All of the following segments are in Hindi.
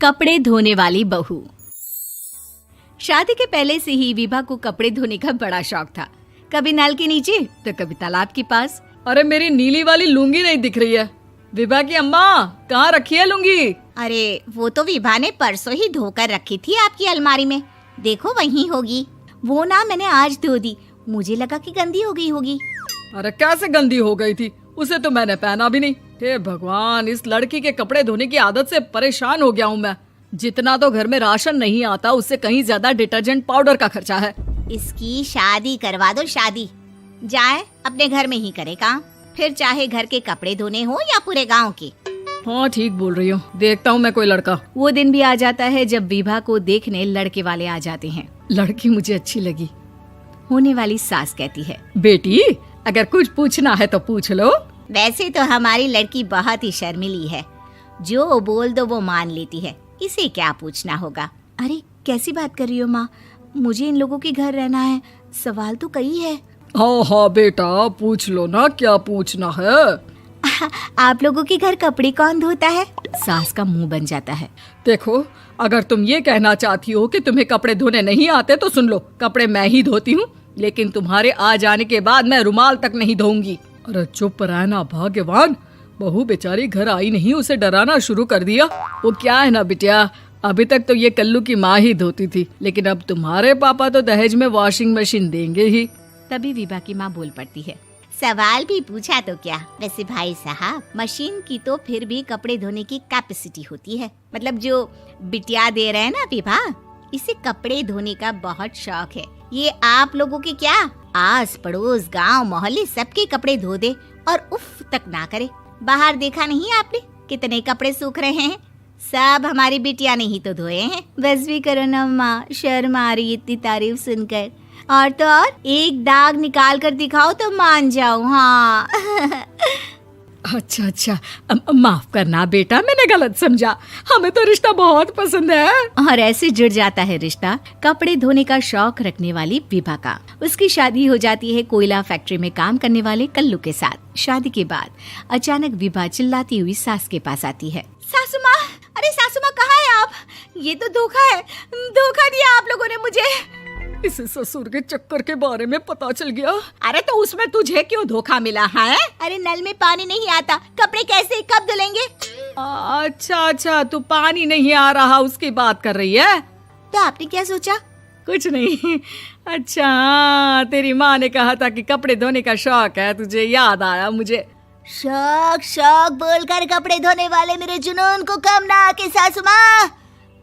कपड़े धोने वाली बहू। शादी के पहले से ही विभा को कपड़े धोने का बड़ा शौक था। कभी नल के नीचे तो कभी तालाब के पास। अरे मेरी नीली वाली लुंगी नहीं दिख रही है। विभा की अम्मा, कहाँ रखी है लुंगी? अरे वो तो विभा ने परसों ही धोकर रखी थी आपकी अलमारी में, देखो वहीं होगी। वो ना मैंने आज धो दी, मुझे लगा कि गंदी हो गई होगी। अरे कैसे गंदी हो गई थी? उसे तो मैंने पहना भी नहीं। हे भगवान, इस लड़की के कपड़े धोने की आदत से परेशान हो गया हूँ मैं। जितना तो घर में राशन नहीं आता, उससे कहीं ज्यादा डिटर्जेंट पाउडर का खर्चा है। इसकी शादी करवा दो, शादी जाए अपने घर में ही करे काम, फिर चाहे घर के कपड़े धोने हो या पूरे गांव के। हाँ ठीक बोल रही हूँ, देखता हूँ मैं कोई लड़का। वो दिन भी आ जाता है जब विभा को देखने लड़के वाले आ जाते हैं। लड़की मुझे अच्छी लगी। होने वाली सास कहती है, बेटी अगर कुछ पूछना है तो पूछ लो। वैसे तो हमारी लड़की बहुत ही शर्मीली है, जो बोल दो वो मान लेती है, इसे क्या पूछना होगा। अरे कैसी बात कर रही हो माँ, मुझे इन लोगों के घर रहना है, सवाल तो कई है। हाँ हाँ बेटा, पूछ लो ना, क्या पूछना है। आप लोगों के घर कपड़े कौन धोता है? सास का मुंह बन जाता है। देखो, अगर तुम ये कहना चाहती हो कि तुम्हें कपड़े धोने नहीं आते तो सुन लो, कपड़े मैं ही धोती हूँ, लेकिन तुम्हारे आ जाने के बाद मैं रुमाल तक नहीं धोऊंगी। अरे चुप रहना भाग्यवान, बहू बेचारी घर आई नहीं, उसे डराना शुरू कर दिया। वो क्या है ना बिटिया, अभी तक तो ये कल्लू की माँ ही धोती थी, लेकिन अब तुम्हारे पापा तो दहेज में वॉशिंग मशीन देंगे ही। तभी विभा की माँ बोल पड़ती है, सवाल भी पूछा तो क्या। वैसे भाई साहब, मशीन की तो फिर भी कपड़े धोने की कैपेसिटी होती है। मतलब जो बिटिया दे रहे हैं ना विभा, इसे कपड़े धोने का बहुत शौक है। ये आप लोगों के क्या, आस पड़ोस गांव मोहल्ले सबके कपड़े धो दे और उफ तक ना करे। बाहर देखा नहीं आपने कितने कपड़े सूख रहे हैं? सब हमारी बिटिया ने ही तो धोए हैं। बस भी करो ना माँ, शर्म आ रही इतनी तारीफ सुनकर। और तो और एक दाग निकाल कर दिखाओ तो मान जाऊं। हाँ अच्छा, माफ करना बेटा, मैंने गलत समझा। हमें तो रिश्ता बहुत पसंद है। और ऐसे जुड़ जाता है रिश्ता कपड़े धोने का शौक रखने वाली विभा का। उसकी शादी हो जाती है कोयला फैक्ट्री में काम करने वाले कल्लू के साथ। शादी के बाद अचानक विभा चिल्लाती हुई सास के पास आती है। सासू माँ, अरे सासू माँ कहाँ है आप? ये तो धोखा है, धोखा दिया आप लोगों ने मुझे। इसे ससुर के चक्कर के बारे में पता चल गया। अरे तो उसमें तुझे क्यों धोखा मिला है? अरे नल में पानी नहीं आता, कपड़े कैसे कब धुलेंगे? अच्छा, तू पानी नहीं आ रहा उसकी बात कर रही है। तो आपने क्या सोचा? कुछ नहीं। अच्छा, तेरी माँ ने कहा था कि कपड़े धोने का शौक है तुझे, याद आया मुझे। शौक बोलकर कपड़े धोने वाले मेरे जुनून को कम ना आके सासू माँ,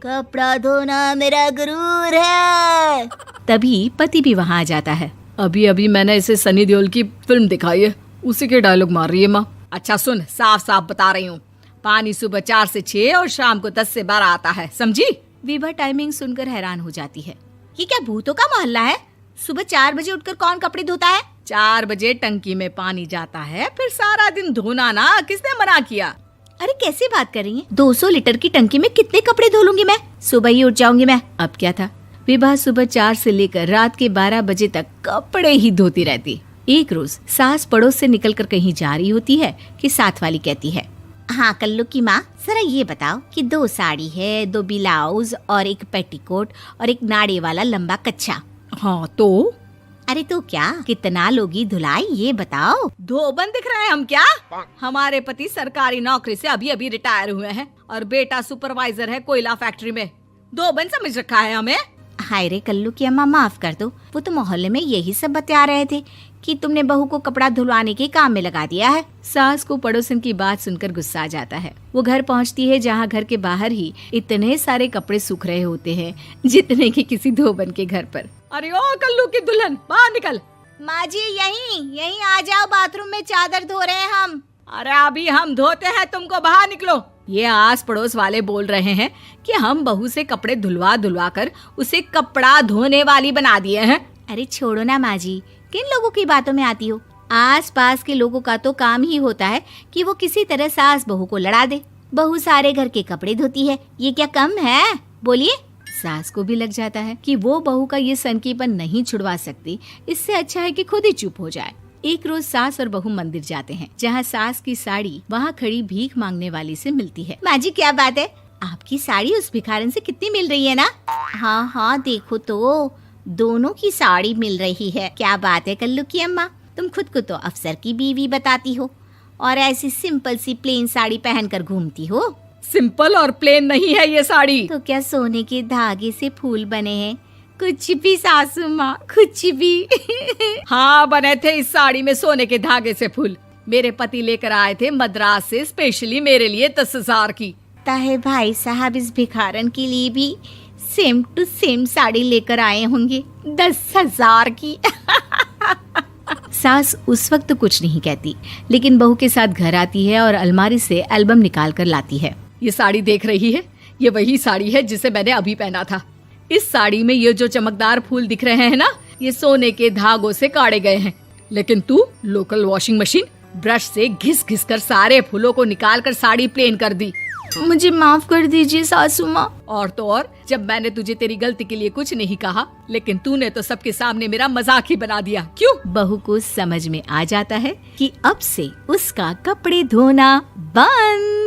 कपड़ा धोना मेरा गुरूर है। तभी पति भी वहाँ आ जाता है। अभी मैंने इसे सनी देओल की फिल्म दिखाई है, उसी के डायलॉग मार रही है माँ। अच्छा सुन, साफ साफ बता रही हूँ, पानी सुबह 4 से 6 और शाम को 10 से 12 आता है, समझी? विभा टाइमिंग सुनकर हैरान हो जाती है। ये क्या भूतों का मोहल्ला है? सुबह 4 बजे उठकर कौन कपड़े धोता है? 4 बजे टंकी में पानी जाता है, फिर सारा दिन धोना ना, किसने मना किया? अरे कैसी बात कर रही हैं? 200 लीटर की टंकी में कितने कपड़े धो लूंगी मैं? सुबह ही उठ जाऊंगी मैं। अब क्या था, विभा सुबह 4 से लेकर रात के 12 बजे तक कपड़े ही धोती रहती। एक रोज सास पड़ोस से निकलकर कहीं जा रही होती है कि साथ वाली कहती है, हाँ कल्लू की माँ, जरा ये बताओ कि 2 साड़ी है, 2 ब्लाउज और एक पेटीकोट और एक नाड़े वाला लंबा कच्छा। हाँ तो? अरे तो क्या, कितना लोगी धुलाई ये बताओ। धोबन दिख रहे हैं हम क्या? हमारे पति सरकारी नौकरी से अभी रिटायर हुए हैं और बेटा सुपरवाइजर है कोयला फैक्ट्री में। धोबन समझ रखा है हमें? हाय रे कल्लू की अम्मा, माफ कर दो, वो तो मोहल्ले में यही सब बता रहे थे कि तुमने बहू को कपड़ा धुलवाने के काम में लगा दिया है। सास को पड़ोसन की बात सुनकर गुस्सा आ जाता है। वो घर पहुंचती है जहां घर के बाहर ही इतने सारे कपड़े सूख रहे होते हैं जितने कि किसी धोबन के घर पर। अरे ओ कल्लू की दुल्हन, बाहर निकल। माँ जी यहीं आ जाओ, बाथरूम में चादर धो रहे हैं हम। अरे अभी हम धोते हैं, तुमको बाहर निकलो। ये आस पड़ोस वाले बोल रहे हैं कि हम बहू से कपड़े धुलवा कर उसे कपड़ा धोने वाली बना दिए हैं। अरे छोड़ो ना माँ जी, किन लोगों की बातों में आती हो? आस पास के लोगों का तो काम ही होता है कि वो किसी तरह सास बहू को लड़ा दे। बहू सारे घर के कपड़े धोती है, ये क्या कम है? बोलिए। सास को भी लग जाता है कि वो बहू का ये सनकीपन नहीं छुड़वा सकती, इससे अच्छा है कि खुद ही चुप हो जाए। एक रोज सास और बहू मंदिर जाते हैं, जहाँ सास की साड़ी वहाँ खड़ी भीख मांगने वाली से मिलती है। माँ जी क्या बात है, आपकी साड़ी उस भिखारन से कितनी मिल रही है ना? हाँ हाँ देखो तो, दोनों की साड़ी मिल रही है। क्या बात है कल्लू की अम्मा, तुम खुद को तो अफसर की बीवी बताती हो और ऐसी सिंपल सी प्लेन साड़ी पहनकर घूमती हो। सिंपल और प्लेन नहीं है ये साड़ी। तो क्या सोने के धागे से फूल बने हैं? कुछ भी सासू माँ, कुछ भी। हाँ बने थे इस साड़ी में सोने के धागे से फूल। मेरे पति लेकर आए थे मद्रास से स्पेशली मेरे लिए 10,000 की। ताहे भाई साहब इस भिखारन के लिए भी सेम टू सेम साड़ी लेकर आए होंगे 10,000 की। सास उस वक्त तो कुछ नहीं कहती, लेकिन बहू के साथ घर आती है और अलमारी से एल्बम निकाल कर लाती है। ये साड़ी देख रही है, ये वही साड़ी है जिसे मैंने अभी पहना था। इस साड़ी में ये जो चमकदार फूल दिख रहे हैं ना, ये सोने के धागों से काढ़े गए हैं। लेकिन तू लोकल वॉशिंग मशीन ब्रश से घिस घिस कर सारे फूलों को निकाल कर साड़ी प्लेन कर दी। मुझे माफ कर दीजिए सासू माँ। और तो और, जब मैंने तुझे तेरी गलती के लिए कुछ नहीं कहा, लेकिन तूने तो सबके सामने मेरा मजाक ही बना दिया। क्यों? बहू को समझ में आ जाता है कि अब से उसका कपड़े धोना बंद।